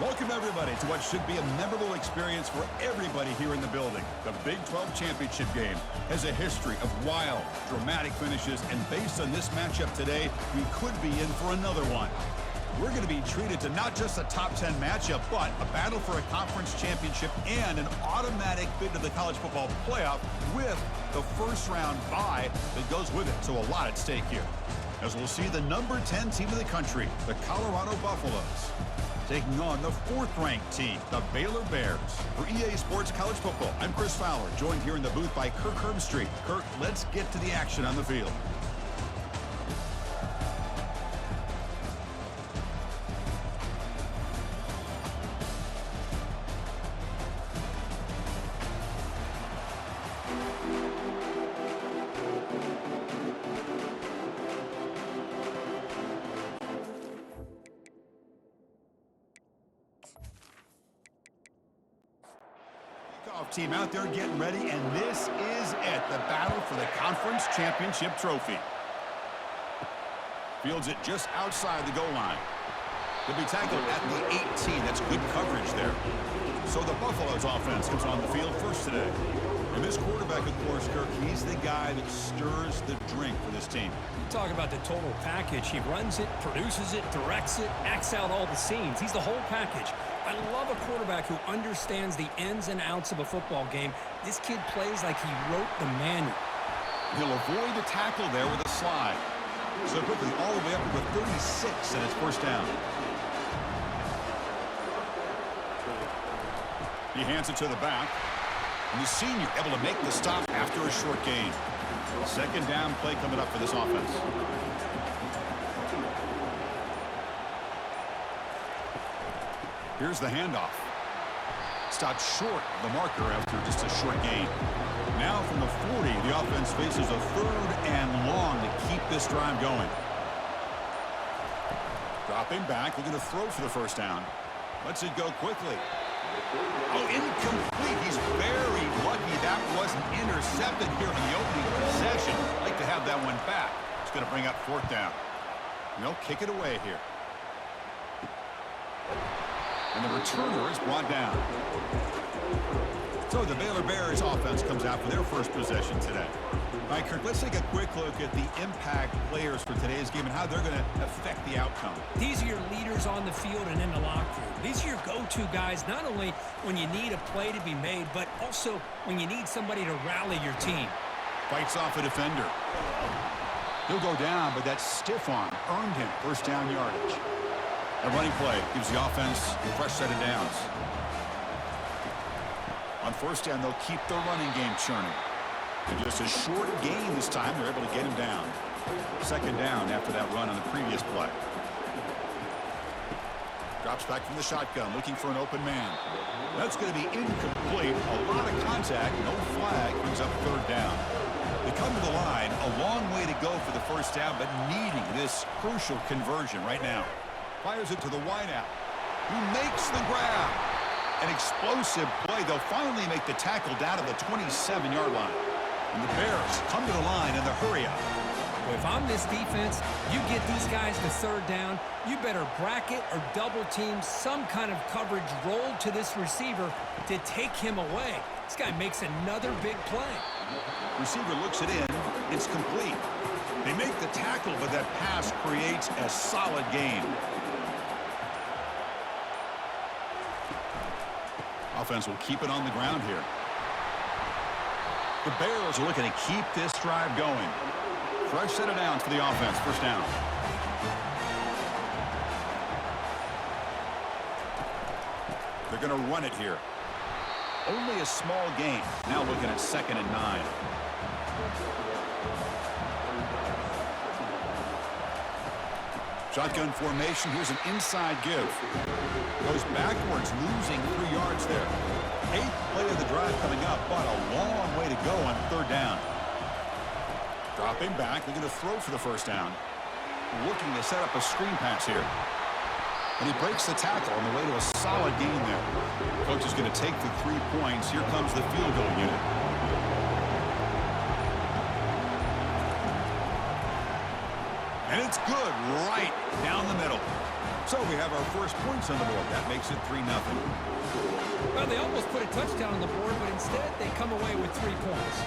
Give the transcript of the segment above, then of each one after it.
Welcome, everybody, to what should be a memorable experience for everybody here in the building. The Big 12 Championship game has a history of wild, dramatic finishes, and based on this matchup today, we could be in for another one. We're going to be treated to not just a top 10 matchup, but a battle for a conference championship and an automatic bid to the college football playoff with the first-round bye that goes with it. So a lot at stake here. As we'll see the number 10 team in the country, the Colorado Buffaloes, taking on the fourth-ranked team, the Baylor Bears. For EA Sports College Football, I'm Chris Fowler, joined here in the booth by Kirk Herbstreit. Kirk, let's get to the action on the field. Team out there getting ready, and this is it, the battle for the conference championship trophy. Fields it just outside the goal line. He'll be tackled at the 18. That's good coverage there. So the Buffaloes offense comes on the field first today. And this quarterback, of course, Kirk, he's the guy that stirs the drink for this team. You talk about the total package. He runs it, produces it, directs it, acts out all the scenes. He's the whole package. I love a quarterback who understands the ins and outs of a football game. This kid plays like he wrote the manual. He'll avoid the tackle there with a slide. So quickly all the way up to the 36, and it's first down. He hands it to the back. And the senior able to make the stop after a short gain. Second down play coming up for this offense. Here's the handoff. Stopped short of the marker after just a short gain. Now from the 40, the offense faces a third and long to keep this drive going. Dropping back, looking to throw for the first down. Lets it go quickly. Oh, incomplete. He's very lucky that wasn't intercepted here in the opening possession. Like to have that one back. It's going to bring up fourth down. And they'll kick it away here. And the returner is brought down. So the Baylor Bears offense comes out for their first possession today. All right, Kirk, let's take a quick look at the impact players for today's game and how they're going to affect the outcome. These are your leaders on the field and in the locker room. These are your go-to guys, not only when you need a play to be made, but also when you need somebody to rally your team. Fights off a defender. He'll go down, but that stiff arm earned him first down yardage. A running play gives the offense a fresh set of downs. On first down, they'll keep the running game churning. And just a short gain this time, they're able to get him down. Second down after that run on the previous play. Drops back from the shotgun, looking for an open man. That's going to be incomplete. A lot of contact, no flag, brings up third down. They come to the line, a long way to go for the first down, but needing this crucial conversion right now. Fires it to the wideout, who makes the grab. An explosive play. They'll finally make the tackle down to the 27-yard line. And the Bears come to the line in the hurry-up. If I'm this defense, you get these guys to third down, you better bracket or double team some kind of coverage rolled to this receiver to take him away. This guy makes another big play. Receiver looks it in. It's complete. They make the tackle, but that pass creates a solid gain. Offense will keep it on the ground here. The Bears are looking to keep this drive going. Fresh set of downs for the offense. First down. They're going to run it here. Only a small gain. Now looking at 2nd and 9. Shotgun formation. Here's an inside give. Goes backwards, losing 3 yards there. 8th play of the drive coming up, but a long way to go on third down. Dropping back, they're going to throw for the first down. Looking to set up a screen pass here. And he breaks the tackle on the way to a solid gain there. Coach is going to take the 3 points. Here comes the field goal unit. And it's good right down the middle. So we have our first points on the board. That makes it 3-0. Well, they almost put a touchdown on the board, but instead they come away with 3 points.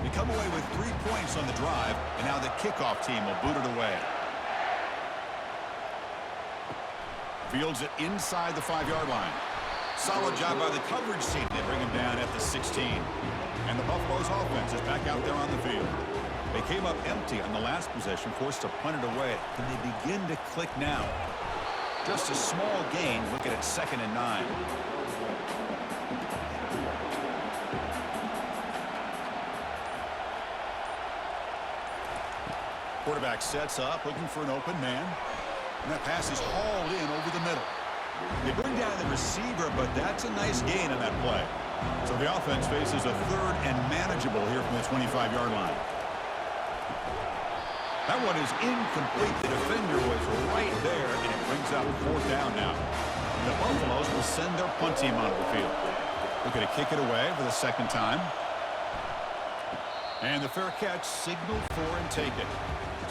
We come away with 3 points on the drive, and now the kickoff team will boot it away. Fields it inside the 5-yard line. Solid job by the coverage team. They bring him down at the 16. And the Buffalo's offense is back out there on the field. They came up empty on the last possession, forced to punt it away. Can they begin to click now? Just a small gain. Looking at 2nd and 9. Quarterback sets up, looking for an open man. And that pass is hauled in over the middle. They bring down the receiver, but that's a nice gain on that play. So the offense faces a 3rd and manageable here from the 25-yard line. That one is incomplete. The defender was right there, and it brings up 4th down now. The Buffaloes will send their punt team onto the field. They're going to kick it away for the 2nd time. And the fair catch signaled for and taken.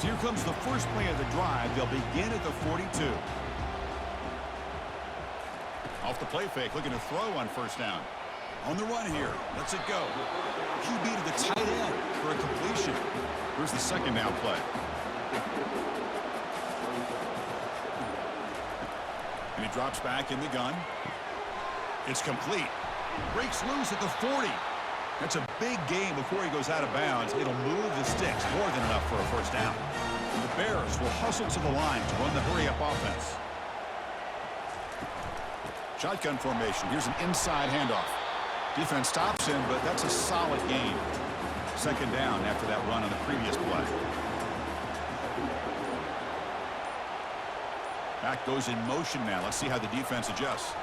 So here comes the first play of the drive. They'll begin at the 42. Off the play fake, looking to throw on 1st down. On the run here. Lets it go. QB to the tight end for a completion. Here's the 2nd down play. And he drops back in the gun. It's complete. Breaks loose at the 40. That's a big gain before he goes out of bounds. It'll move the sticks more than enough for a 1st down. And the Bears will hustle to the line to run the hurry-up offense. Shotgun formation. Here's an inside handoff. Defense stops him, but that's a solid gain. 2nd down after that run on the previous play. Back goes in motion now. Let's see how the defense adjusts.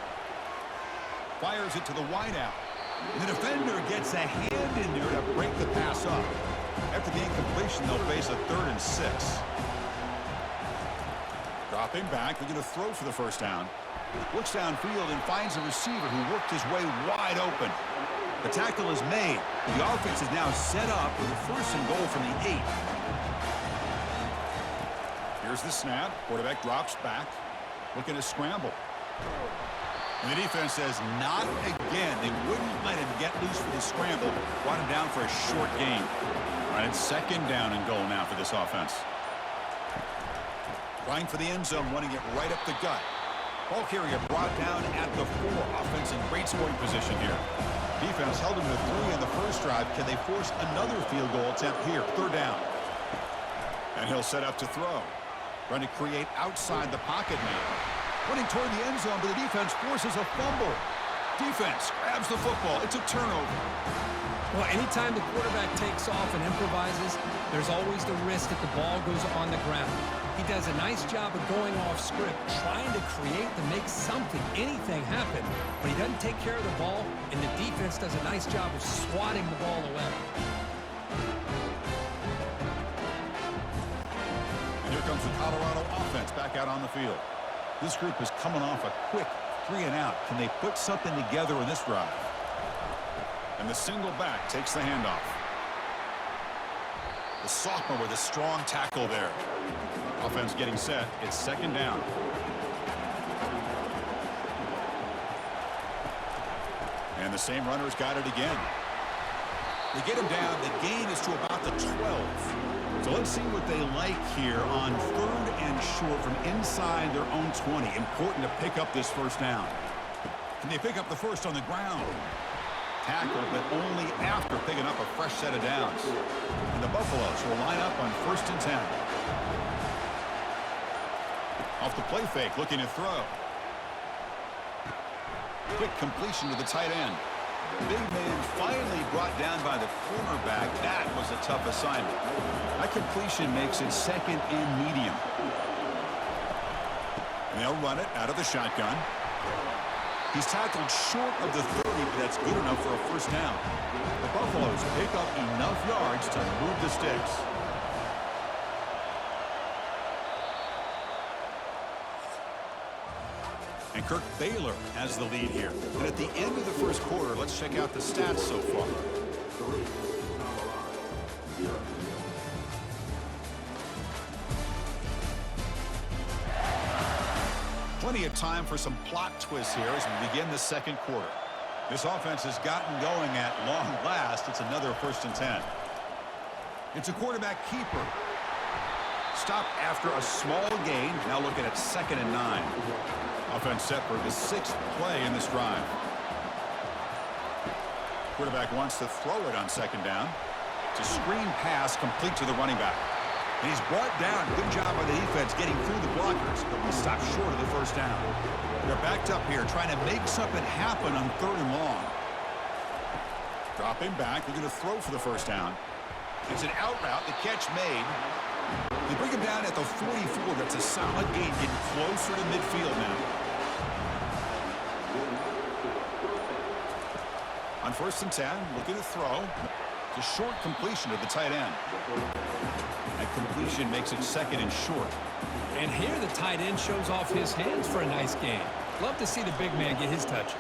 Fires it to the wideout. The defender gets a hand in there to break the pass up. After the incompletion, they'll face a 3rd and 6. Dropping back, they're going to throw for the 1st down. Looks downfield and finds a receiver who worked his way wide open. The tackle is made. The offense is now set up with a 1st and goal from the 8. Here's the snap. Quarterback drops back, looking to scramble. And the defense says, not again. They wouldn't let him get loose for the scramble. Brought him down for a short gain. All right, it's 2nd down and goal now for this offense. Trying for the end zone, running it right up the gut. Ball carrier brought down at the 4. Offense in great scoring position here. Defense held him to 3 in the 1st drive. Can they force another field goal attempt here? 3rd down. And he'll set up to throw. Trying to create outside the pocket man. Running toward the end zone, but the defense forces a fumble. Defense grabs the football. It's a turnover. Well, anytime the quarterback takes off and improvises, there's always the risk that the ball goes on the ground. He does a nice job of going off script, trying to create to make something, anything happen, but he doesn't take care of the ball, and the defense does a nice job of swatting the ball away. And here comes the Colorado offense back out on the field. This group is coming off a quick 3 and out. Can they put something together in this drive? And the single back takes the handoff. The sophomore with a strong tackle there. Offense getting set. It's 2nd down. And the same runner's got it again. They get him down. The gain is to about the 12. So let's see what they like here on 3rd and short from inside their own 20. Important to pick up this 1st down. Can they pick up the 1st on the ground? Tackle, but only after picking up a fresh set of downs. And the Buffaloes will line up on 1st and 10. Off the play fake, looking to throw. Quick completion to the tight end. Big man finally brought down by the cornerback. That was a tough assignment. That completion makes it 2nd and medium. And they'll run it out of the shotgun. He's tackled short of the 30, but that's good enough for a 1st down. The Buffaloes pick up enough yards to move the sticks. And Kirk Baylor has the lead here. And at the end of the first quarter, let's check out the stats so far. Plenty of time for some plot twists here as we begin the second quarter. This offense has gotten going at long last. It's another 1st and 10. It's a quarterback keeper. Stopped after a small gain. Now looking at 2nd and 9. Offense set for the 6th play in this drive. Quarterback wants to throw it on 2nd down. It's a screen pass complete to the running back. And he's brought down. Good job by the defense getting through the blockers, but we stopped short of the 1st down. They're backed up here trying to make something happen on 3rd and long. Dropping back. They're going to throw for the 1st down. It's an out route. The catch made. They bring him down at the 44. That's a solid gain, getting closer to midfield now. On 1st and 10, looking to throw. It's a short completion to the tight end. That completion makes it 2nd and short. And here the tight end shows off his hands for a nice gain. Love to see the big man get his touches.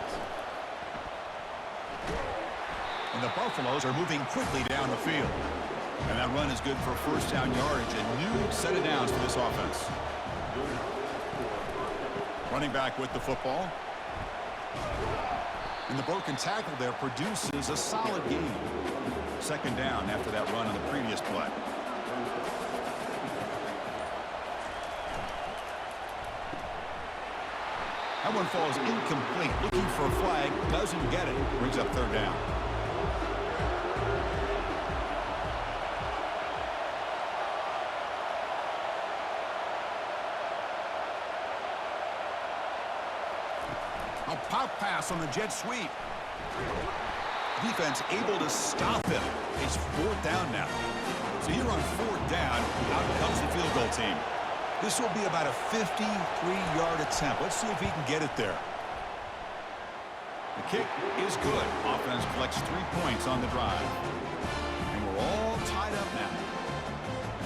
And the Buffaloes are moving quickly down the field. And that run is good for 1st down yardage. A new set of downs for this offense. Running back with the football. And the broken tackle there produces a solid gain. 2nd down after that run on the previous play. That one falls incomplete. Looking for a flag. Doesn't get it. Brings up 3rd down. A pop pass on the jet sweep. Defense able to stop him. It's 4th down now. So here on 4th down, out comes the field goal team. This will be about a 53-yard attempt. Let's see if he can get it there. The kick is good. Offense collects 3 points on the drive. And we're all tied up now.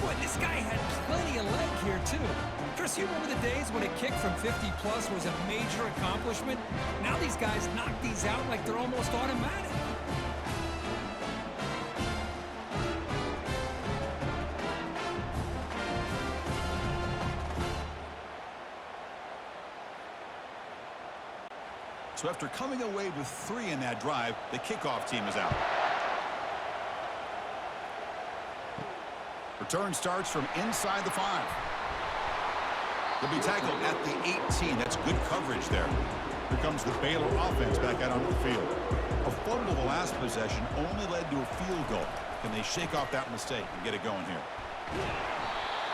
Boy, this guy had plenty of leg here, too. Chris, you remember the days when a kick from 50-plus was a major accomplishment? Now these guys knock these out like they're almost automatic. So after coming away with 3 in that drive, the kickoff team is out. Return starts from inside the 5. They'll be tackled at the 18. That's good coverage there. Here comes the Baylor offense back out onto the field. A fumble the last possession only led to a field goal. Can they shake off that mistake and get it going here?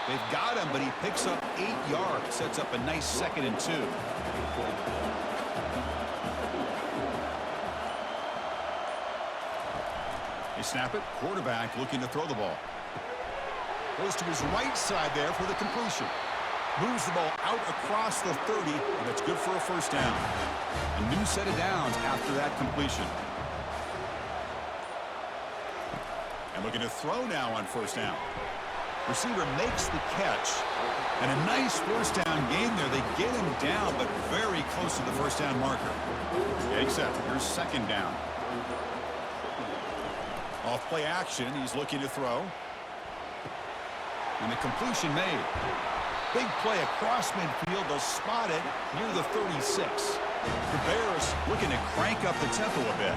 They've got him, but he picks up 8 yards. Sets up a nice 2nd and 2. They snap it. Quarterback looking to throw the ball. Goes to his right side there for the completion. Moves the ball out across the 30, and that's good for a 1st down. A new set of downs after that completion. And looking to throw now on 1st down. Receiver makes the catch. And a nice 1st down gain there. They get him down, but very close to the 1st down marker. Except here's 2nd down. Off play action, he's looking to throw. And the completion made. Big play across midfield. They'll spot it near the 36. The Bears looking to crank up the tempo a bit.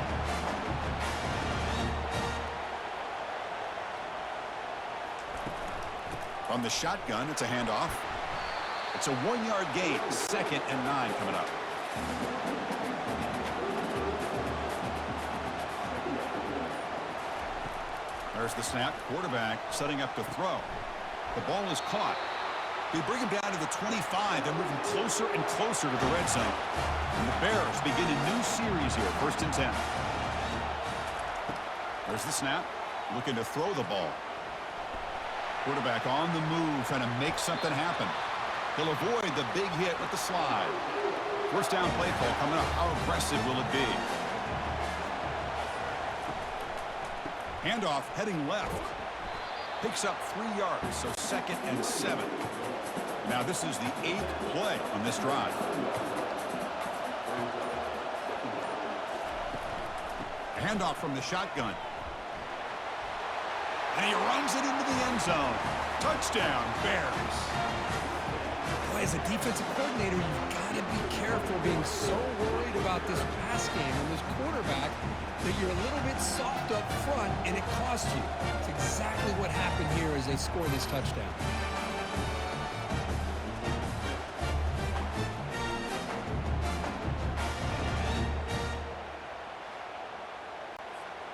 From the shotgun, it's a handoff. It's a 1-yard gain. 2nd and 9 coming up. There's the snap. Quarterback setting up to throw. The ball is caught. They bring him down to the 25. They're moving closer and closer to the red zone. And the Bears begin a new series here. 1st and 10. There's the snap. Looking to throw the ball. Quarterback on the move, trying to make something happen. He'll avoid the big hit with the slide. 1st down play call coming up. How aggressive will it be? Handoff heading left. Picks up 3 yards, so 2nd and 7. Now this is the 8th play on this drive. A handoff from the shotgun. And he runs it into the end zone. Touchdown, Bears. Boy, as a defensive coordinator, you've got to be careful being so worried about this pass game and this quarterback that you're a little bit soft up front and it costs you. It's exactly what happened here as they score this touchdown.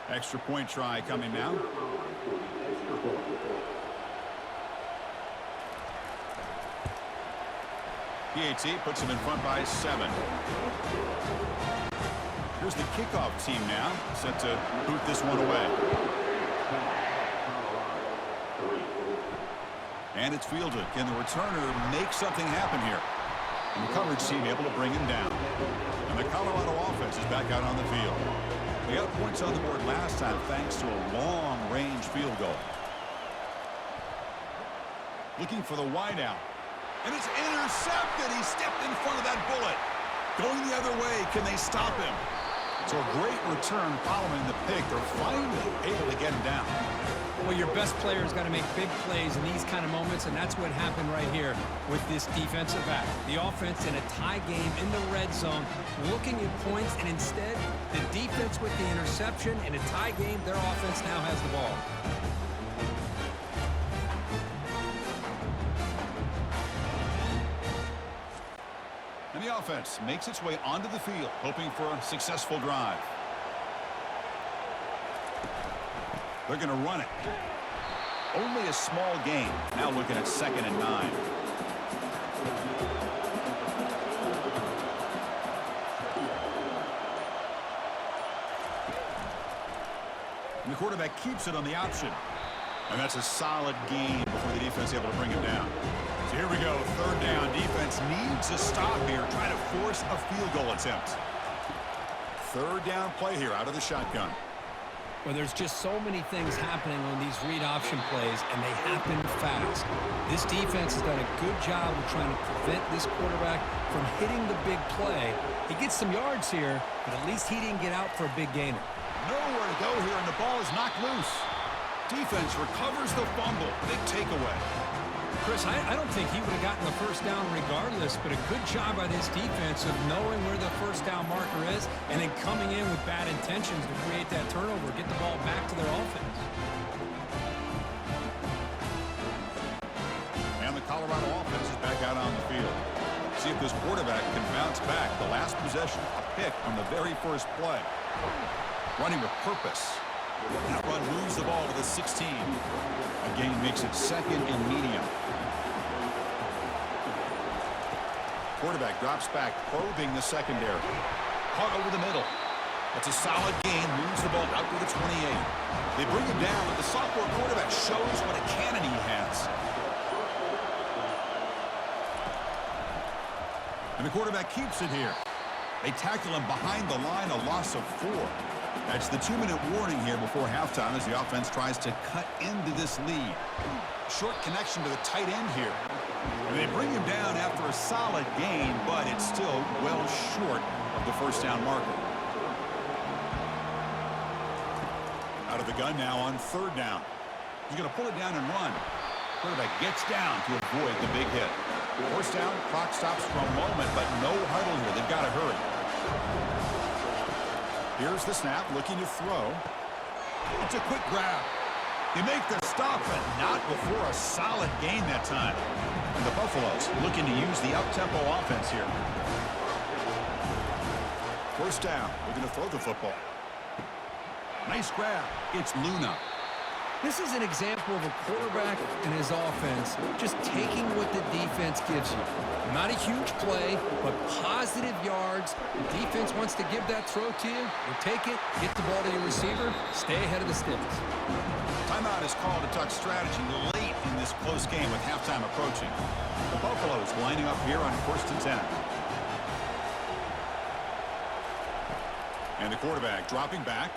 Extra point try coming now. PAT puts him in front by 7. Here's the kickoff team now, set to boot this one away. And it's fielded. Can the returner make something happen here? And the coverage team able to bring him down. And the Colorado offense is back out on the field. They got points on the board last time thanks to a long-range field goal. Looking for the wideout. And it's intercepted. He stepped in front of that bullet. Going the other way. Can they stop him? So a great return following the pick. They're finally able to get him down. Well, your best player's got to make big plays in these kind of moments, and that's what happened right here with this defensive back. The offense in a tie game in the red zone, looking at points, and instead, the defense with the interception. In a tie game, their offense now has the ball. And the offense makes its way onto the field, hoping for a successful drive. They're going to run it. Only a small gain. Now looking at 2nd and 9. And the quarterback keeps it on the option. And that's a solid gain before the defense is able to bring him down. So here we go. 3rd down. Defense needs a stop here. Trying to force a field goal attempt. 3rd down play here out of the shotgun. Well, there's just so many things happening on these read option plays, and they happen fast. This defense has done a good job of trying to prevent this quarterback from hitting the big play. He gets some yards here, but at least he didn't get out for a big gainer. Nowhere to go here, and the ball is knocked loose. Defense recovers the fumble. Big takeaway. Chris, I don't think he would have gotten the 1st down regardless, but a good job by this defense of knowing where the 1st down marker is and then coming in with bad intentions to create that turnover, get the ball back to their offense. And the Colorado offense is back out on the field. See if this quarterback can bounce back. The last possession, a pick on the very first play. Running with purpose. That run moves the ball to the 16. A gain makes it 2nd and medium. Quarterback drops back, probing the secondary. Caught over the middle. That's a solid gain, moves the ball out to the 28. They bring him down, but the sophomore quarterback shows what a cannon he has. And the quarterback keeps it here. They tackle him behind the line, a loss of 4. That's the 2-minute warning here before halftime as the offense tries to cut into this lead. Short connection to the tight end here. And they bring him down after a solid gain, but it's still well short of the 1st down marker. Out of the gun now on 3rd down. He's going to pull it down and run. Quarterback gets down to avoid the big hit. 1st down, clock stops for a moment, but no huddle here. They've got to hurry. Here's the snap, looking to throw. It's a quick grab. They make the stop, but not before a solid gain that time. And the Buffaloes looking to use the up-tempo offense here. 1st down, they're going to throw the football. Nice grab. It's Luna. This is an example of a quarterback and his offense just taking what the defense gives you. Not a huge play, but positive yards. The defense wants to give that throw to you. You take it, get the ball to your receiver, stay ahead of the sticks. Timeout is called to talk strategy late in this close game with halftime approaching. The Buffaloes lining up here on 1st and 10. And the quarterback dropping back.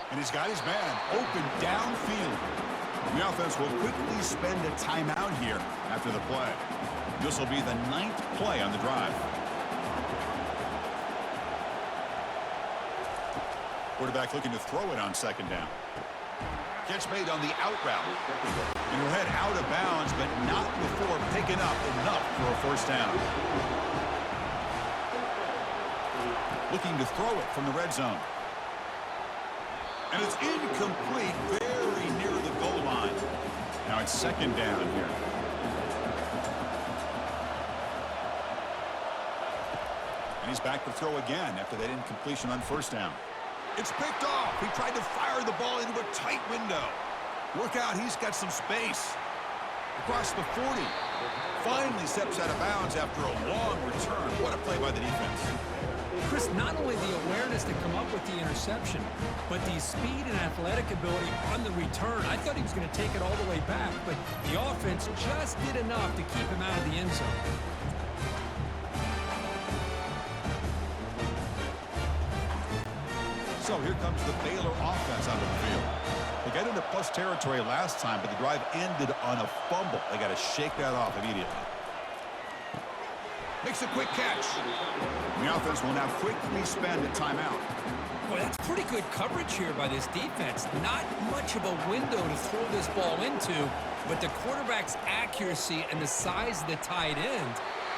And he's got his man open downfield. The offense will quickly spend a timeout here after the play. This will be the 9th play on the drive. Quarterback looking to throw it on second down. Catch made on the out route. And he'll head out of bounds, but not before picking up enough for a first down. Looking to throw it from the red zone. And it's incomplete, very near the goal line. Now it's second down here. And he's back to throw again after that incompletion on first down. It's picked off. He tried to fire the ball into a tight window. Look out, he's got some space. Across the 40. Finally steps out of bounds after a long return. What a play by the defense. Chris, not only the awareness to come up with the interception, but the speed and athletic ability on the return. I thought he was going to take it all the way back, but the offense just did enough to keep him out of the end zone. So here comes the Baylor offense onto the field. They got into plus territory last time, but the drive ended on a fumble. They got to shake that off immediately. Makes a quick catch. The offense will now quickly spend a timeout. Boy, that's pretty good coverage here by this defense. Not much of a window to throw this ball into, but the quarterback's accuracy and the size of the tight end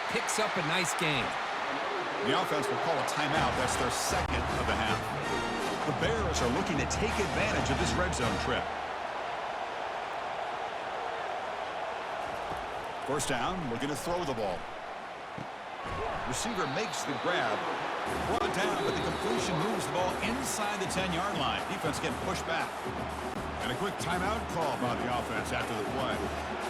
picks up a nice game. The offense will call a timeout. That's their second of the half. The Bears are looking to take advantage of this red zone trip. First down, looking to throw the ball. Receiver makes the grab. Brought down, but the completion moves the ball inside the 10-yard line. Defense getting pushed back. And a quick timeout call by the offense after the play.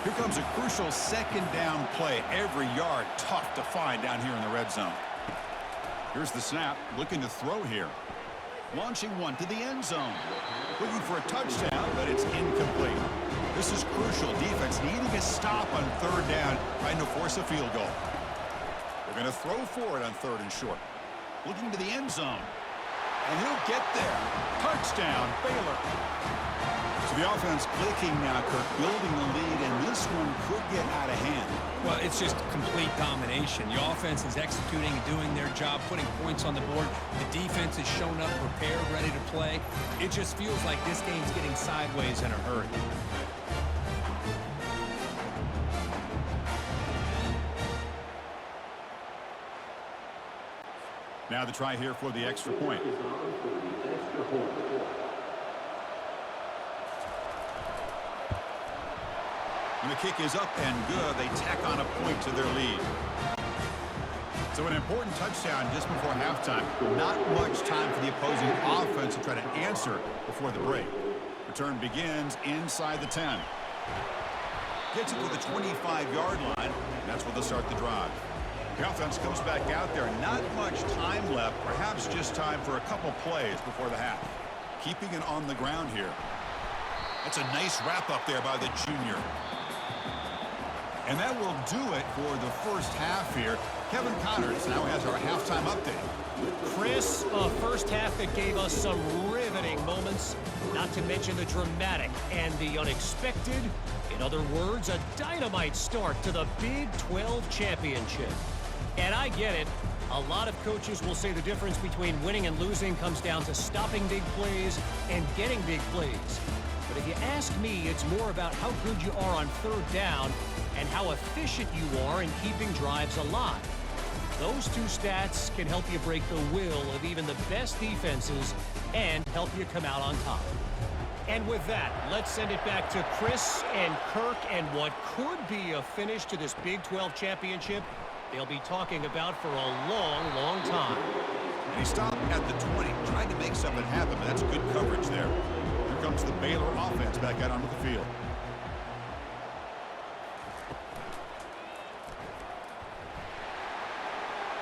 Here comes a crucial second down play. Every yard tough to find down here in the red zone. Here's the snap, looking to throw here. Launching one to the end zone. Looking for a touchdown, but it's incomplete. This is crucial. Defense needing a stop on third down, trying to force a field goal. They're going to throw for it on third and short. Looking to the end zone. And he'll get there. Touchdown, Baylor. So the offense clicking now, Kirk, building the lead, and this one could get out of hand. Well, it's just complete domination. The offense is executing and doing their job, putting points on the board. The defense has shown up, prepared, ready to play. It just feels like this game's getting sideways in a hurry. Now the try here for the extra point. And the kick is up and good. They tack on a point to their lead. So an important touchdown just before halftime. Not much time for the opposing offense to try to answer before the break. Return begins inside the 10. Gets it to the 25-yard line. And that's where they'll start the drive. The offense comes back out there. Not much time left. Perhaps just time for a couple plays before the half. Keeping it on the ground here. That's a nice wrap up there by the junior. And that will do it for the first half here. Kevin Connors now has our halftime update. Chris, a first half that gave us some riveting moments, not to mention the dramatic and the unexpected. In other words, a dynamite start to the Big 12 championship. And I get it. A lot of coaches will say the difference between winning and losing comes down to stopping big plays and getting big plays. But if you ask me, it's more about how good you are on third down and how efficient you are in keeping drives alive. Those two stats can help you break the will of even the best defenses and help you come out on top. And with that, let's send it back to Chris and Kirk and what could be a finish to this Big 12 championship they'll be talking about for a long, long time. And he stopped at the 20, trying to make something happen, but that's good coverage there. Here comes the Baylor offense back out onto the field.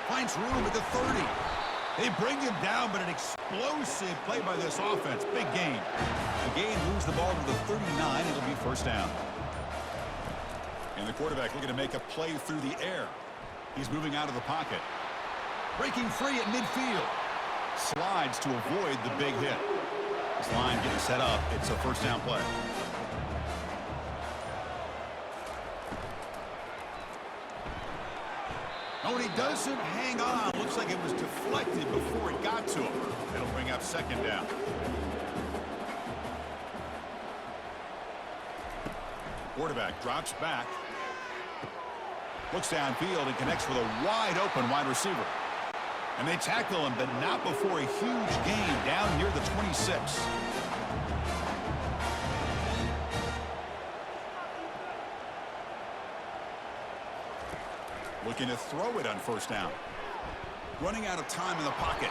Finds room at the 30. They bring him down, but an explosive play by this offense. Big gain. The gain moves the ball to the 39. It'll be first down. And the quarterback looking to make a play through the air. He's moving out of the pocket. Breaking free at midfield. Slides to avoid the big hit. This line getting set up. It's a first down play. Oh, and he doesn't hang on. Looks like it was deflected before it got to him. It'll bring up second down. Quarterback drops back. Looks downfield and connects with a wide-open wide receiver. And they tackle him, but not before a huge gain down near the 26. Looking to throw it on first down. Running out of time in the pocket.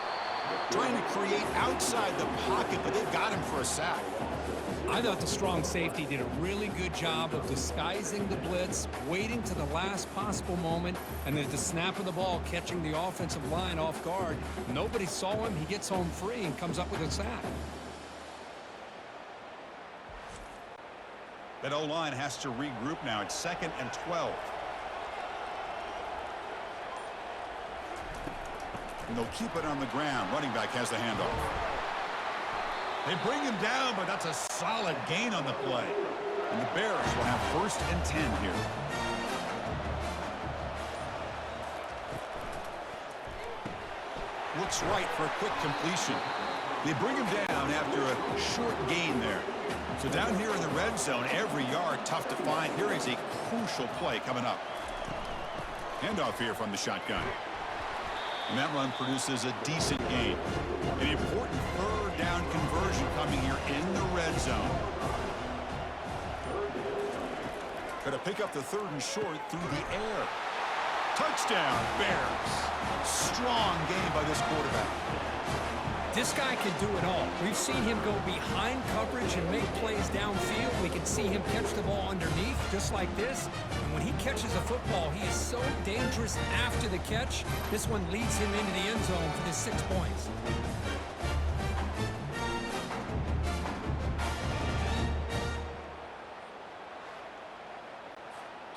Trying to create outside the pocket, but they've got him for a sack. I thought the strong safety did a really good job of disguising the blitz, waiting to the last possible moment, and then at the snap of the ball, catching the offensive line off guard. Nobody saw him. He gets home free and comes up with a sack. That O-line has to regroup now. It's 2nd and 12. And they'll keep it on the ground. Running back has the handoff. They bring him down, but that's a solid gain on the play. And the Bears will have 1st and 10 here. Looks right for a quick completion. They bring him down after a short gain there. So down here in the red zone, every yard tough to find. Here is a crucial play coming up. Handoff here from the shotgun. And that run produces a decent gain. An important 3rd down conversion coming here in the red zone. Going to pick up the 3rd and short through the air. Touchdown, Bears. Strong game by this quarterback. This guy can do it all. We've seen him go behind coverage and make plays downfield. We can see him catch the ball underneath, just like this. And when he catches a football, he is so dangerous after the catch. This one leads him into the end zone for the 6 points.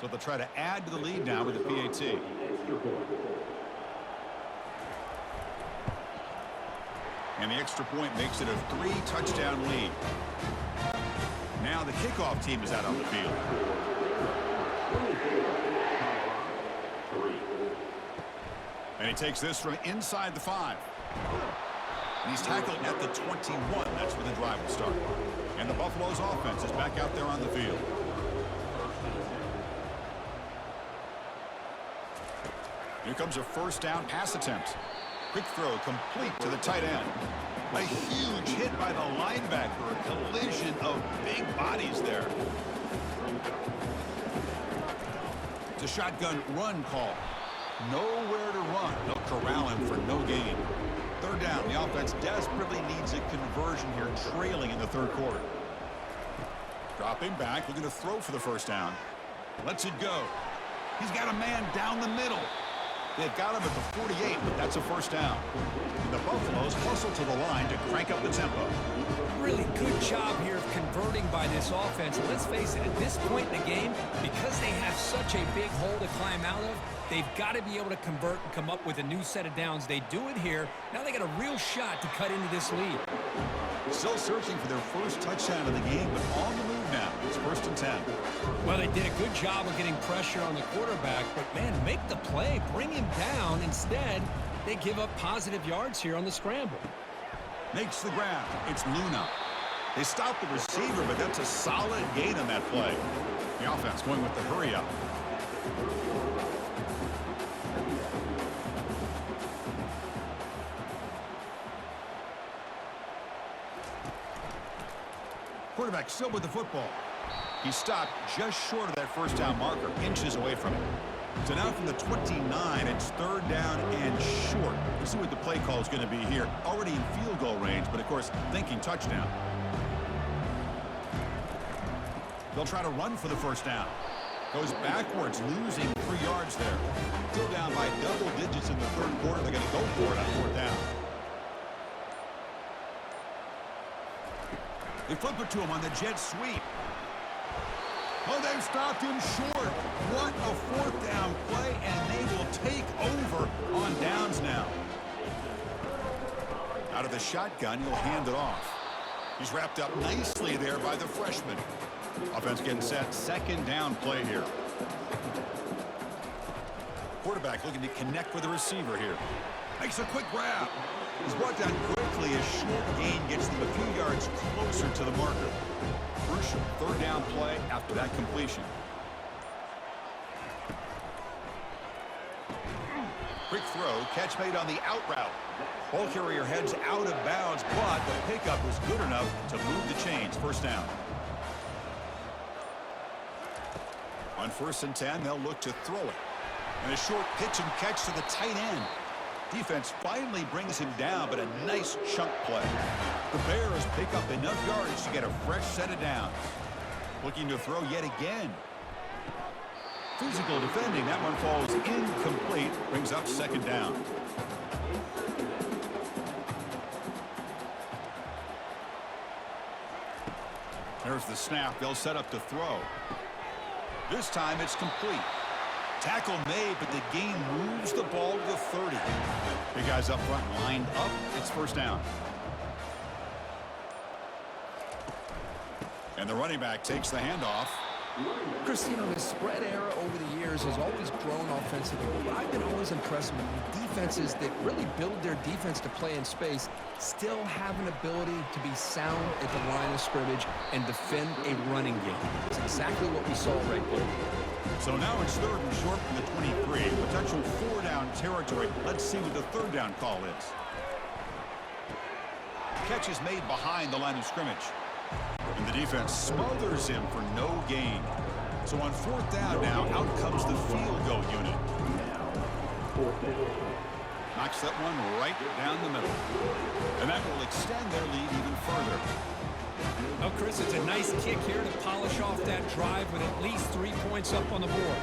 So they'll try to add to the lead now with the PAT. And the extra point makes it a 3-touchdown lead. Now the kickoff team is out on the field. And he takes this from inside the 5. And he's tackled at the 21. That's where the drive will start. And the Buffalo's offense is back out there on the field. Here comes a 1st down pass attempt. Quick throw complete to the tight end. A huge hit by the linebacker. A collision of big bodies there. It's a shotgun run call. Nowhere to run. They'll corral him for no gain. 3rd down. The offense desperately needs a conversion here, trailing in the 3rd quarter. Dropping back, looking to throw for the 1st down. Lets it go. He's got a man down the middle. They've got him at the 48, but that's a 1st down. And the Buffaloes hustle to the line to crank up the tempo. Really good job here of converting by this offense. And let's face it, at this point in the game, because they have such a big hole to climb out of, they've got to be able to convert and come up with a new set of downs. They do it here. Now they got a real shot to cut into this lead. Still searching for their 1st touchdown of the game, but on the move now. It's 1st and 10. Well, they did a good job of getting pressure on the quarterback, but, man, make the play. Bring him down. Instead, they give up positive yards here on the scramble. Makes the grab. It's Luna. They stop the receiver, but that's a solid gain on that play. The offense going with the hurry up. Quarterback still with the football. He stopped just short of that 1st down marker, inches away from it. So now from the 29, it's 3rd down and short. Let's see what the play call is going to be here. Already in field goal range, but of course, thinking touchdown. They'll try to run for the 1st down. Goes backwards, losing 3 yards there. Still down by double digits in the 3rd quarter. They're going to go for it on 4th down. They flip it to him on the jet sweep. Oh, they've stopped him short. What a 4th down play, and they will take over on downs now. Out of the shotgun, he'll hand it off. He's wrapped up nicely there by the freshman. Offense getting set. 2nd down play here. Quarterback looking to connect with the receiver here. Makes a quick grab. He's brought down quickly. A short gain gets them a few yards closer to the marker. Crucial third down play after that completion. Quick throw, catch made on the out route. Ball carrier heads out of bounds, but the pickup was good enough to move the chains. First down. On 1st and 10, they'll look to throw it. And a short pitch and catch to the tight end. Defense finally brings him down, but a nice chunk play. The Bears pick up enough yards to get a fresh set of downs. Looking to throw yet again. Physical defending. That one falls incomplete. Brings up 2nd down. There's the snap. They'll set up to throw. This time it's complete. Tackle made, but the gain moves the ball to the 30. Big guys up front lined up. It's first down. And the running back takes the handoff. Chris, you know, the spread era over the years has always grown offensively, but I've been always impressed with defenses that really build their defense to play in space, still have an ability to be sound at the line of scrimmage and defend a running game. It's exactly what we saw right there. So now it's 3rd and short from the 23. Potential 4-down territory. Let's see what the 3rd down call is. Catch is made behind the line of scrimmage. And the defense smothers him for no gain. So on 4th down now, out comes the field goal unit. Knocks that one right down the middle. And that will extend their lead even further. Oh, Chris, it's a nice kick here to polish off that drive with at least 3 points up on the board.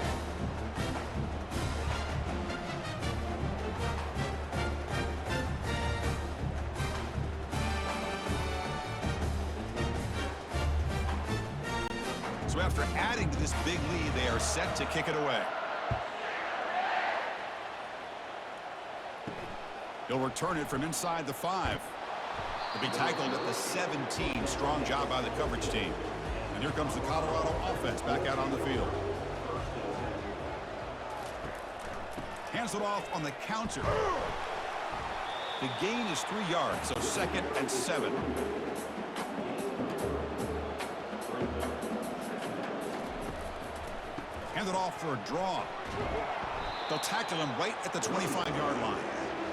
So after adding to this big lead, they are set to kick it away. He'll return it from inside the 5. He'll be tackled at the 17. Strong job by the coverage team. And here comes the Colorado offense back out on the field. Hands it off on the counter. The gain is 3 yards, so 2nd and 7. Hand it off for a draw. They'll tackle him right at the 25-yard line.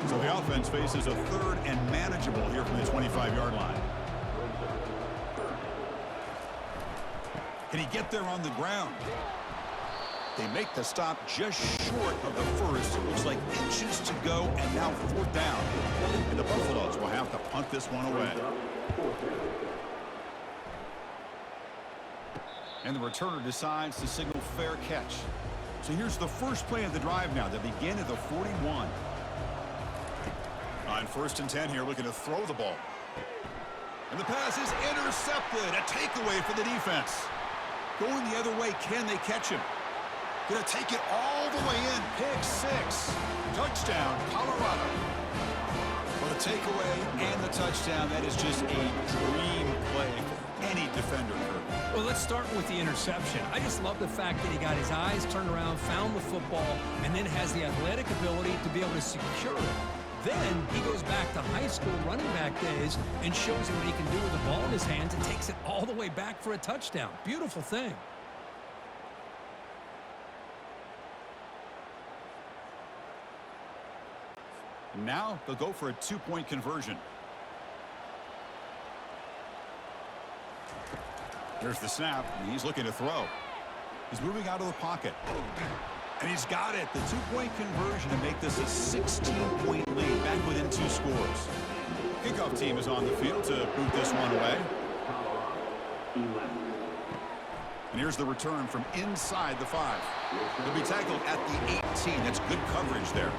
So the offense faces a 3rd and manageable here from the 25-yard line. Can he get there on the ground? They make the stop just short of the first. Looks like inches to go, and now 4th down. And the Buffaloes will have to punt this one away. And the returner decides to signal fair catch. So here's the first play of the drive now. They begin at the 41. On 1st and 10 here, looking to throw the ball. And the pass is intercepted. A takeaway for the defense. Going the other way, can they catch him? Gonna take it all the way in. Pick 6. Touchdown, Colorado. Well, the takeaway and the touchdown, that is just a dream play for any defender. Well, let's start with the interception. I just love the fact that he got his eyes turned around, found the football, and then has the athletic ability to be able to secure it. Then he goes back to high school running back days and shows him what he can do with the ball in his hands and takes it all the way back for a touchdown. Beautiful thing. Now they'll go for a 2-point conversion. There's the snap, and he's looking to throw. He's moving out of the pocket. And he's got it. The 2-point conversion to make this a 16-point lead, back within 2 scores. Kickoff team is on the field to boot this one away. And here's the return from inside the 5. He'll be tackled at the 18. That's good coverage there.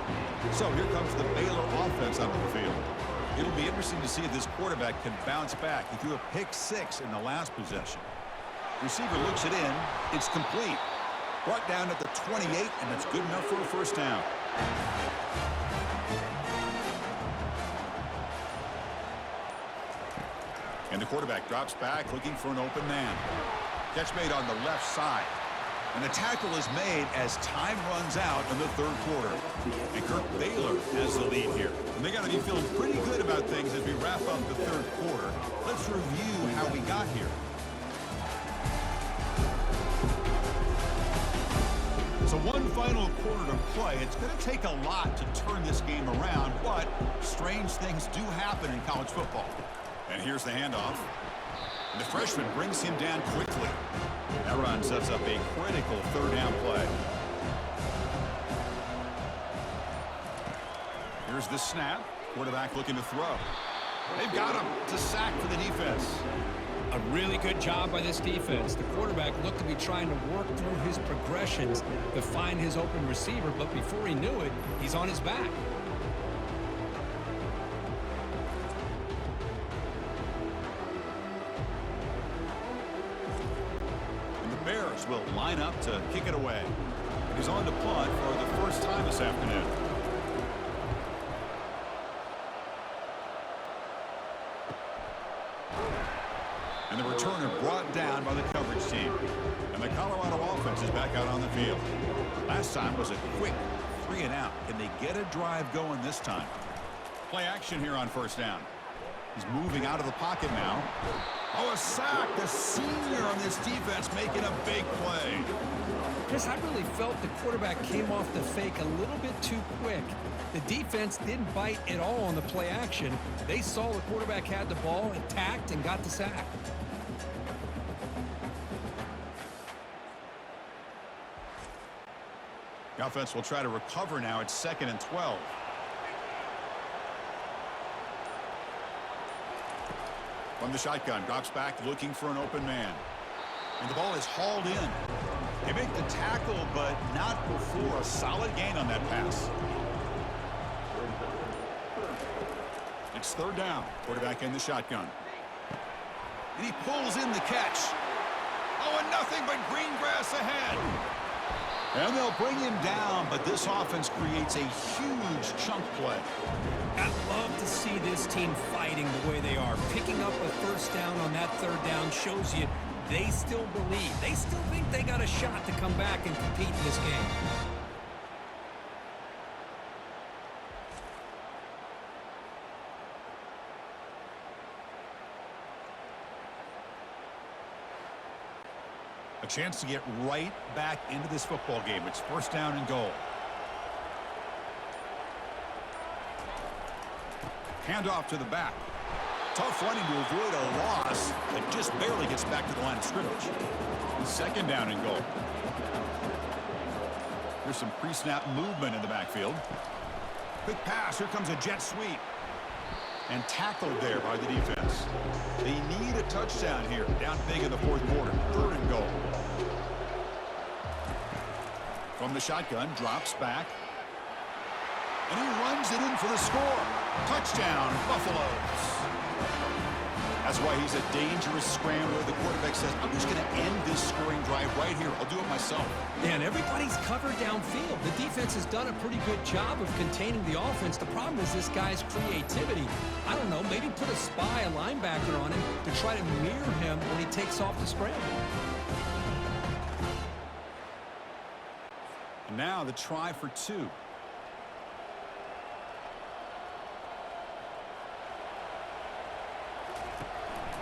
So here comes the Baylor offense onto the field. It'll be interesting to see if this quarterback can bounce back. He threw a pick 6 in the last possession. Receiver looks it in. It's complete. Brought down at the 28, and that's good enough for a first down. And the quarterback drops back looking for an open man. Catch made on the left side. And the tackle is made as time runs out in the third quarter. And Kirk, Baylor has the lead here. And they got to be feeling pretty good about things as we wrap up the third quarter. Let's review how we got here. So one final quarter to play. It's going to take a lot to turn this game around, but strange things do happen in college football. And here's the handoff. And the freshman brings him down quickly. That run sets up a critical third down play. Here's the snap. Quarterback looking to throw. They've got him to sack for the defense. A really good job by this defense. The quarterback looked to be trying to work through his progressions to find his open receiver, but before he knew it, he's on his back. And the Bears will line up to kick it away. He's on to punt for the first time this afternoon. And the returner brought down by the coverage team. And the Colorado offense is back out on the field. Last time was a quick 3-and-out. Can they get a drive going this time? Play action here on first down. He's moving out of the pocket now. Oh, a sack. The senior on this defense making a big play. Chris, I really felt the quarterback came off the fake a little bit too quick. The defense didn't bite at all on the play action. They saw the quarterback had the ball, attacked, and got the sack. The offense will try to recover now. It's 2nd and 12. From the shotgun, drops back looking for an open man. And the ball is hauled in. They make the tackle, but not before a solid gain on that pass. It's third down. Quarterback in the shotgun. And he pulls in the catch. Oh, and nothing but green grass ahead. And they'll bring him down, but this offense creates a huge chunk play. I'd love to see this team fighting the way they are. Picking up a first down on that third down shows you they still believe. They still think they got a shot to come back and compete in this game. A chance to get right back into this football game. It's first down and goal. Handoff to the back. Tough running to avoid a loss that just barely gets back to the line of scrimmage. Second down and goal. There's some pre-snap movement in the backfield. Quick pass. Here comes a jet sweep. And tackled there by the defense. They need a touchdown here. Down big in the fourth quarter. Third and goal. From the shotgun, drops back. And he runs it in for the score. Touchdown, Buffaloes. That's why he's a dangerous scrambler. The quarterback says, I'm just going to end this scoring drive right here. I'll do it myself. And everybody's covered downfield. The defense has done a pretty good job of containing the offense. The problem is this guy's creativity. I don't know, maybe put a spy, a linebacker on him to try to mirror him when he takes off the scramble. And now the try for two.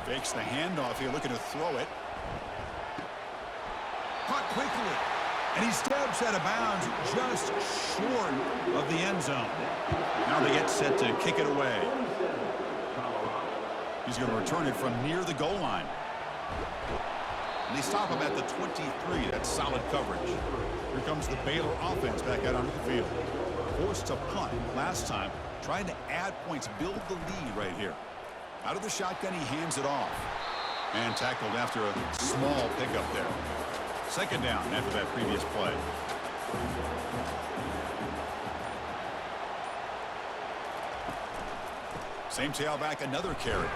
Fakes the handoff here, looking to throw it. Caught quickly. And he steps out of bounds just short of the end zone. Now they get set to kick it away. He's going to return it from near the goal line. And they stop him at the 23. That's solid coverage. Here comes the Baylor offense back out onto the field. Forced to punt last time. Trying to add points, build the lead right here. Out of the shotgun, he hands it off. And tackled after a small pickup there. Second down after that previous play. Same tailback, another carry.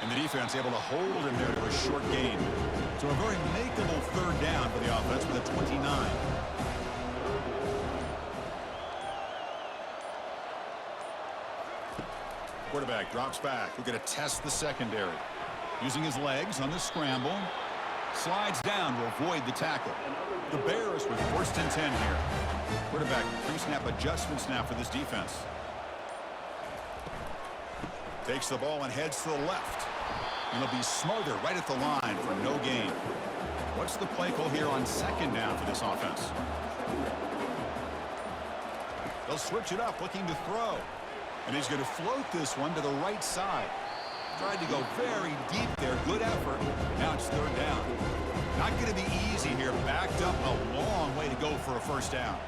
And the defense able to hold him there to a short gain. So a very makeable third down for the offense with a 29. Quarterback drops back. We're going to test the secondary. Using his legs on the scramble. Slides down to avoid the tackle. The Bears with 1st and 10 here. Quarterback pre-snap adjustments now for this defense. Takes the ball and heads to the left. And he'll be smarter right at the line for no gain. What's the play call here on 2nd down for this offense? They'll switch it up, looking to throw. And he's going to float this one to the right side. Tried to go very deep there. Good effort. Now it's 3rd down. Not going to be easy here. Backed up a long way to go for a 1st down.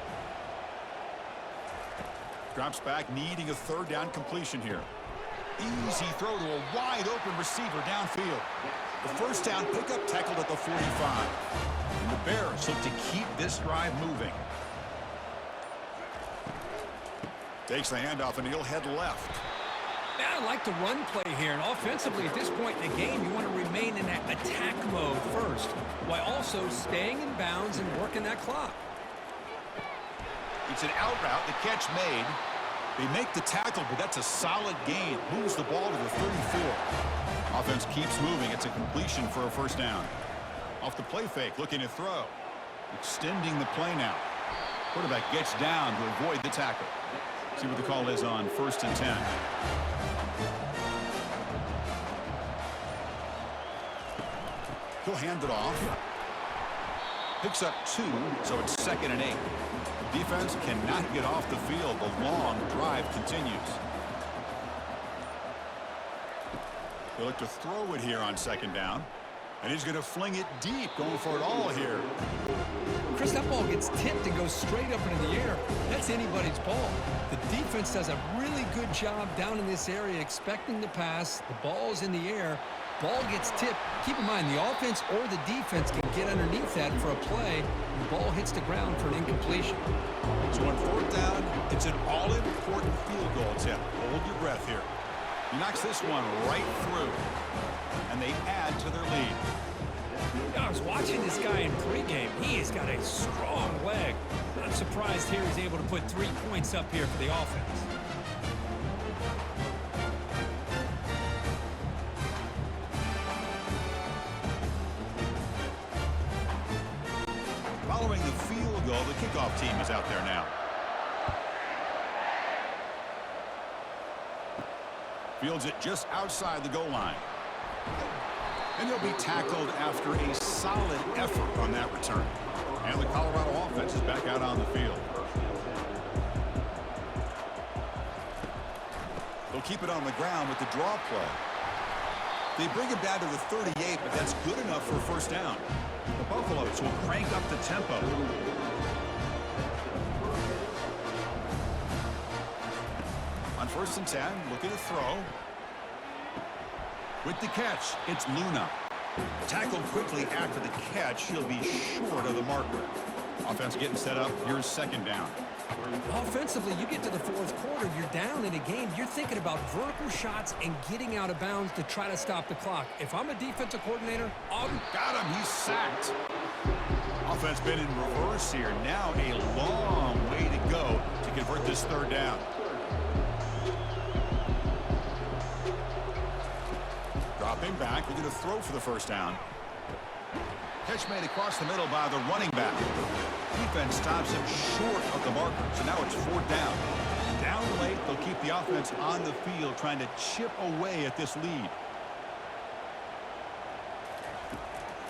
Drops back, needing a 3rd down completion here. Easy throw to a wide open receiver downfield. The 1st down pickup tackled at the 45. And the Bears look to keep this drive moving. Takes the handoff and he'll head left. Yeah, I like the run play here, and offensively at this point in the game, you want to remain in that attack mode first, while also staying in bounds and working that clock. It's an out route, the catch made. They make the tackle, but that's a solid gain. Moves the ball to the 34. Offense keeps moving. It's a completion for a 1st down. Off the play fake, looking to throw. Extending the play now. Quarterback gets down to avoid the tackle. See what the call is on 1st and 10. He'll hand it off. Picks up 2, so it's 2nd and 8. The defense cannot get off the field. The long drive continues. They look to throw it here on 2nd down. And he's going to fling it deep, going for it all here. Chris, that ball gets tipped and goes straight up into the air. That's anybody's ball. The defense does a really good job down in this area expecting the pass. The ball's in the air. Ball gets tipped. Keep in mind, the offense or the defense can get underneath that for a play. The ball hits the ground for an incompletion. So on 4th down, it's an all-important field goal attempt. Hold your breath here. He knocks this one right through. And they add to their lead. I was watching this guy in pregame. He has got a strong leg. Not surprised here he's able to put 3 points up here for the offense. Following the field goal, the kickoff team is out there now. Fields it just outside the goal line. And he'll be tackled after a solid effort on that return. And the Colorado offense is back out on the field. They'll keep it on the ground with the draw play. They bring him down to the 38, but that's good enough for a 1st down. The Buffaloes will crank up the tempo. On 1st and 10, looking to throw. With the catch, it's Luna. Tackled quickly after the catch. He'll be short of the marker. Offense getting set up. Here's 2nd down. Offensively, you get to the 4th quarter, you're down in a game. You're thinking about vertical shots and getting out of bounds to try to stop the clock. If I'm a defensive coordinator, got him. He's sacked. Offense been in reverse here. Now a long way to go to convert this 3rd down. Dropping back, looking to throw for the 1st down. Catch made across the middle by the running back. Defense stops him short of the marker, so now it's 4th down. Down late, they'll keep the offense on the field, trying to chip away at this lead.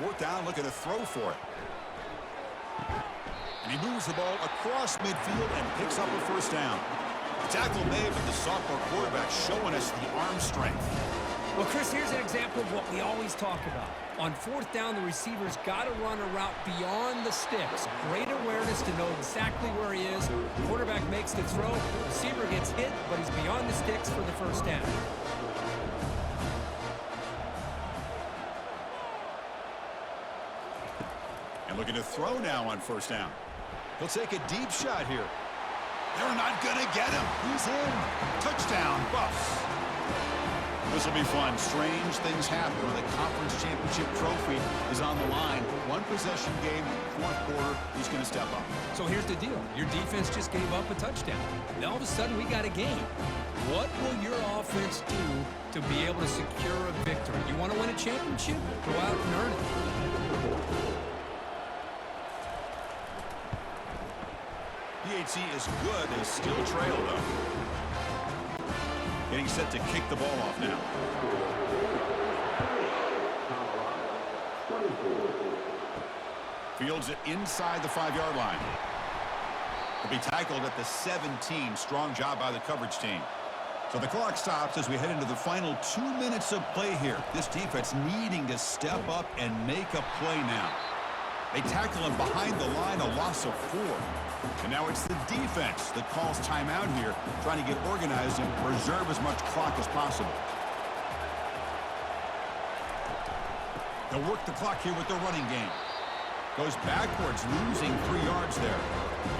4th down, looking to throw for it. And he moves the ball across midfield and picks up a 1st down. The tackle made with the sophomore quarterback showing us the arm strength. Well, Chris, here's an example of what we always talk about. On 4th down, the receiver's got to run a route beyond the sticks. Great awareness to know exactly where he is. Quarterback makes the throw. Receiver gets hit, but he's beyond the sticks for the 1st down. And looking to throw now on 1st down. He'll take a deep shot here. They're not going to get him. He's in. Touchdown, Buffs. This will be fun. Strange things happen when the conference championship trophy is on the line. One possession game, fourth quarter, who's going to step up? So here's the deal. Your defense just gave up a touchdown. Now all of a sudden we got a game. What will your offense do to be able to secure a victory? You want to win a championship? Go out and earn it. PAT is good. They still trail, though. Getting set to kick the ball off now. Fields it inside the 5-yard line. Will be tackled at the 17. Strong job by the coverage team. So the clock stops as we head into the final 2 minutes of play here. This defense needing to step up and make a play now. They tackle him behind the line, a loss of 4. And now it's the defense that calls timeout here, trying to get organized and preserve as much clock as possible. They'll work the clock here with their running game. Goes backwards, losing 3 yards there.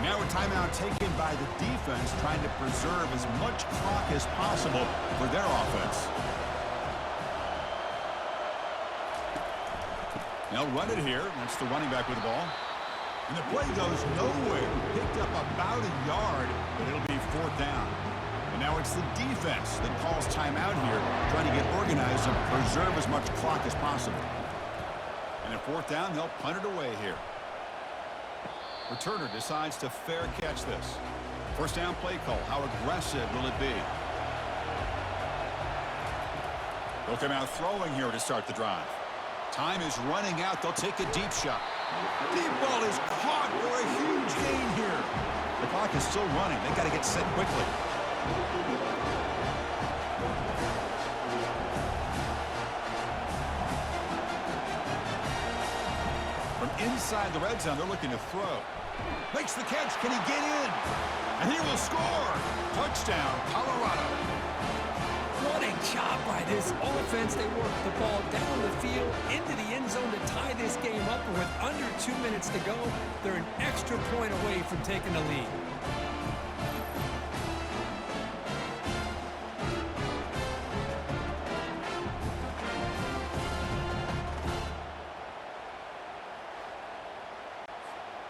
And now a timeout taken by the defense, trying to preserve as much clock as possible for their offense. They'll run it here. That's the running back with the ball. And the play goes nowhere. Picked up about a yard, but it'll be 4th down. And now it's the defense that calls timeout here, trying to get organized and preserve as much clock as possible. And at 4th down, they'll punt it away here. Returner decides to fair catch this. First down play call. How aggressive will it be? They'll come out throwing here to start the drive. Time is running out. They'll take a deep shot. Deep ball is caught for a huge gain here. The clock is still running. They got to get set quickly. From inside the red zone, they're looking to throw. Makes the catch. Can he get in? And he will score. Touchdown, Colorado. What a job by this offense. They work the ball down the field into the end zone to tie this game up. And with under 2 minutes to go, they're an extra point away from taking the lead.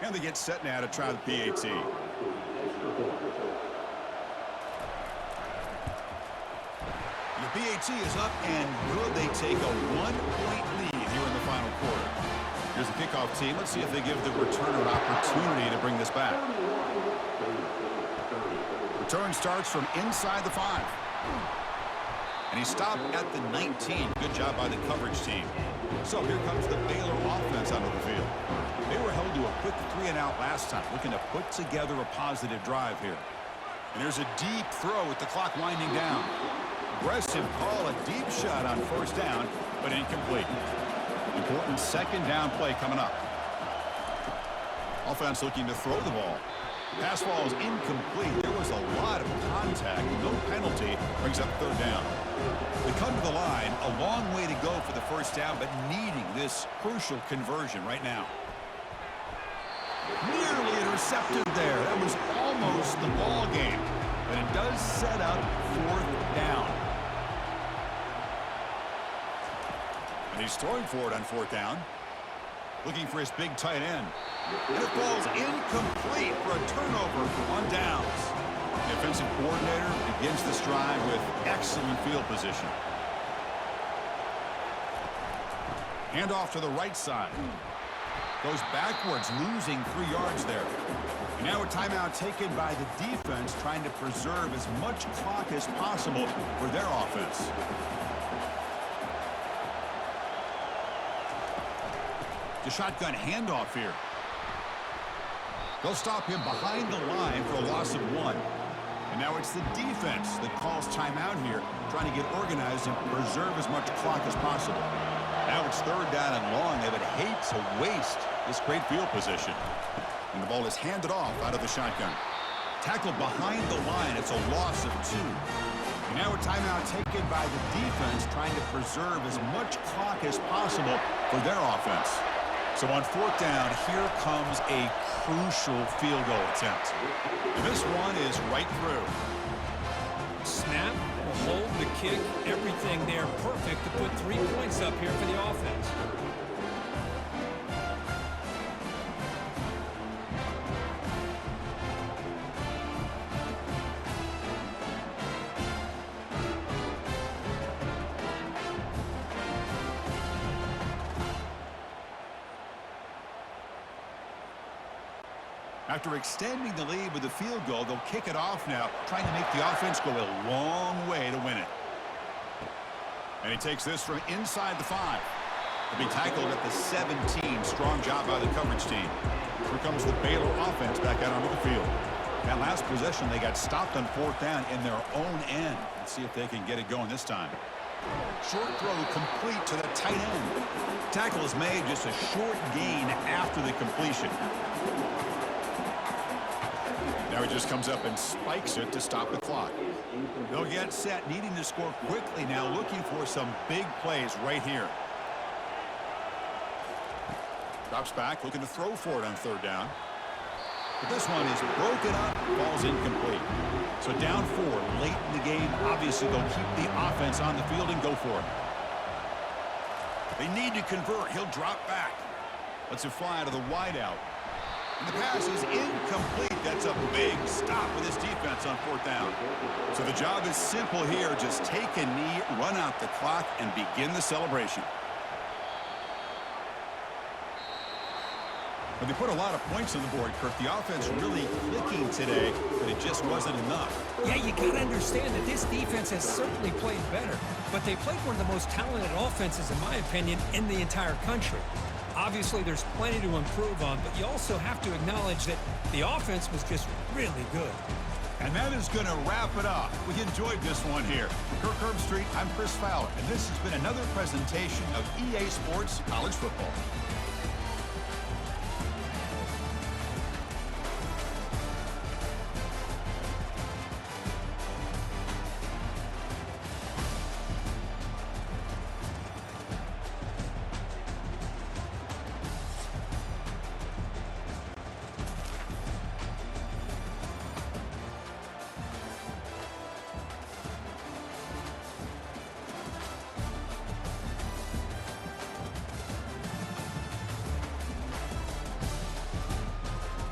And they get set now to try the PAT. The PAT is up and good. They take a 1-point lead here in the final quarter. Here's the kickoff team. Let's see if they give the returner an opportunity to bring this back. Return starts from inside the 5. And he stopped at the 19. Good job by the coverage team. So here comes the Baylor offense onto the field. They were held to a quick 3-and-out last time, looking to put together a positive drive here. And there's a deep throw with the clock winding down. Aggressive call, a deep shot on first down, but incomplete. Important second down play coming up. Offense looking to throw the ball. Pass ball is incomplete. There was a lot of contact. No penalty brings up 3rd down. They come to the line, a long way to go for the first down, but needing this crucial conversion right now. Nearly intercepted there. That was almost the ball game, but it does set up 4th down. And he's throwing for it on 4th down. Looking for his big tight end. And it falls incomplete for a turnover on downs. The offensive coordinator begins this drive with excellent field position. Handoff to the right side. Goes backwards, losing 3 yards there. And now a timeout taken by the defense, trying to preserve as much clock as possible for their offense. The shotgun handoff here. They'll stop him behind the line for a loss of 1. And now it's the defense that calls timeout here, trying to get organized and preserve as much clock as possible. Now it's 3rd down and long. They would hate to waste this great field position. And the ball is handed off out of the shotgun. Tackled behind the line. It's a loss of 2. And now a timeout taken by the defense, trying to preserve as much clock as possible for their offense. So on 4th down, here comes a crucial field goal attempt. And this one is right through. Snap, hold the kick, everything there perfect to put 3 points up here for the offense. After extending the lead with a field goal, they'll kick it off now, trying to make the offense go a long way to win it. And he takes this from inside the 5. He'll be tackled at the 17. Strong job by the coverage team. Here comes the Baylor offense back out onto the field. That last possession, they got stopped on 4th down in their own end. Let's see if they can get it going this time. Short throw complete to the tight end. Tackle is made, just a short gain after the completion. Now he just comes up and spikes it to stop the clock. They'll get set, needing to score quickly now, looking for some big plays right here. Drops back, looking to throw for it on 3rd down. But this one is broken up, falls incomplete. So down 4 late in the game. Obviously, they'll keep the offense on the field and go for it. They need to convert. He'll drop back. Lets it fly out of the wideout. And the pass is incomplete. That's a big stop for this defense on 4th down. So the job is simple here. Just take a knee, run out the clock, and begin the celebration. But they put a lot of points on the board, Kirk. The offense really clicking today, but it just wasn't enough. Yeah, you got to understand that this defense has certainly played better, but they played one of the most talented offenses, in my opinion, in the entire country. Obviously, there's plenty to improve on, but you also have to acknowledge that the offense was just really good. And that is going to wrap it up. We enjoyed this one here. For Kirk Herbstreit, I'm Chris Fowler, and this has been another presentation of EA Sports College Football.